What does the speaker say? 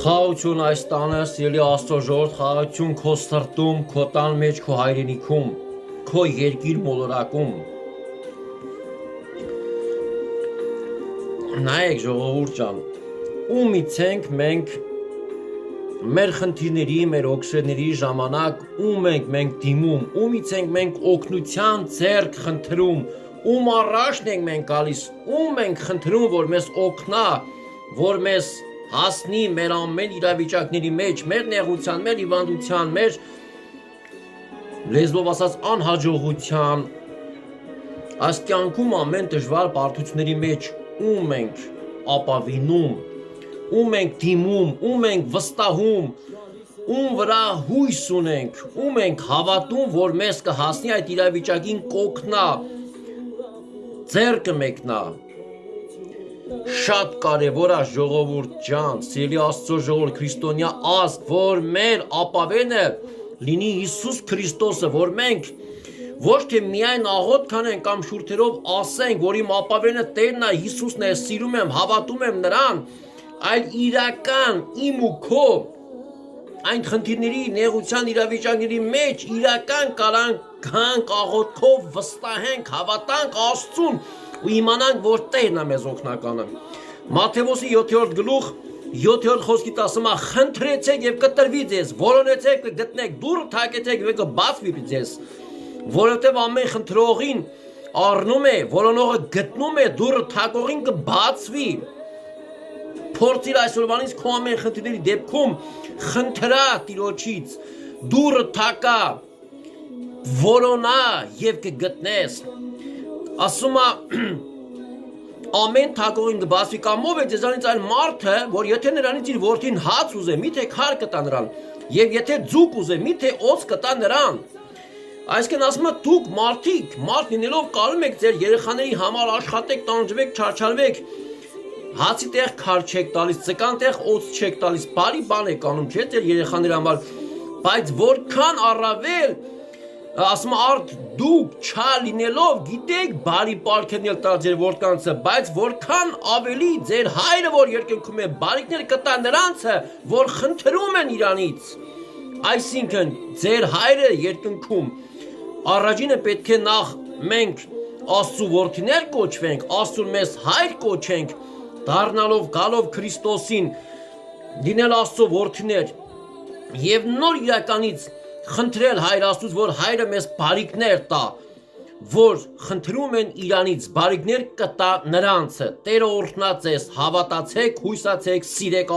Խաղություն այս տանը, սիրելի Աստծո ժողովուրդ, խաղություն քո սրտում, քո տան մեջ, քո հայրենիքում, քո երկիր մոլորակում։ Նայեք ժողովուրդ ջան, ումից ենք մենք մեր խնդիրների, մեր օգսեների ժամանակ ում ենք մենք դիմում, ումից ենք մենք օգնության ձեռք խնդրում, ում առաջն ենք մենք գալիս, ում ենք խնդրում, որ մեզ օգնա, որ մեզ հասնի մեր ամեն իրավիճակների մեջ, մեր նեղության, մեր հիվանդության, մեր լեզվով ասած անհաջողության, այս կյանքում ամեն դժվար բարդությունների մեջ ում ենք ապավինում, ում ենք դիմում, ում ենք վստահում, ում վրա հույս ունենք, ում ենք հավատում, որ մեզ կհասնի այդ իրավիճակին կօգնա, ձեռքը մեկնա։ Շատ կարևոր է ժողովուրդ ջան, սիրելի Աստծո ժողովուրդ, քրիստոնյա ազգ, որ մեր ապավենը լինի Հիսուս Քրիստոսը, որ մենք ոչ թե միայն աղոթք անենք կամ շուրթերով ասենք, որ իմ ապավենը Տերն է, Հիսուսն է, սիրում եմ, հավատում եմ նրան, այլ իրական իմ ու քո այն խնդիրների, նեղության իրավիճակների մեջ իրական գանք աղոթքով վստահենք, հավատանք Աստծուն ու իմանանք, որ Տերն է մեզ օգնականը։ Մատթեոս 7-րդ գլուխ 7-րդ խոսքից ասում է. խնդրեցեք եւ կտրվի ձեզ, որոնեցեք կգտնեք, դուռ թակեցեք եւ կբացվի ձեզ, որովհետեւ ամեն խնդրողին առնում է, որոնողը գտնում է, դուռը թակողին կբացվի։ Փորձիր այսօրվանից քո ամեն խնդիրների դեպքում խնդրա Տիրոջից, դուռը թակա, որոնա եւ կգտնես։ Ասում է ամեն թակողին կբացվի, կամ ով է ձեզանից այն մարդը, որ եթե նրանից իր որդին հաց ուզե, միթե քար կտա նրան, եւ եթե ձուկ ուզե, միթե օձ կտա նրան։ Այսինքն ասում է դուք մարդ լինելով կարում եք ձեր երեխաների համար աշխատեք, տանջվեք, չարչարվեք, հացի տեղ քար չեք տալիս, ձկան տեղ օձ չեք տալիս, բարի բան եք անում, չէ՞ ձեր երեխաների համար, բայց որքան առավել ասում արդ դուք չլինելով գիտեք բարի պարգևներ տալ ձեր որդկանցը, բայց որքան ավելի ձեր հայրը, որ երկնքում է, բարիքներ կտա նրանցը, որ խնդրում են իրանից։ Այսինքն ձեր հայրը երկնքում, առաջինը պետք է նախ մենք Աստծու որդիներ կոչվենք, Աստծուն մեզ հայր կոչենք, դառնալով գալով Քրիստոսին, լինել Աստծո որդիներ եւ նոր իրականից խնդրել Հայր Աստծուց, որ Հայրը մեզ բարիքներ տա, որ խնդրում են իրանից, բարիքներ կտա նրանցը։ Տերը օրհնա ձեզ, հավատացեք, հույսացեք, սիրեք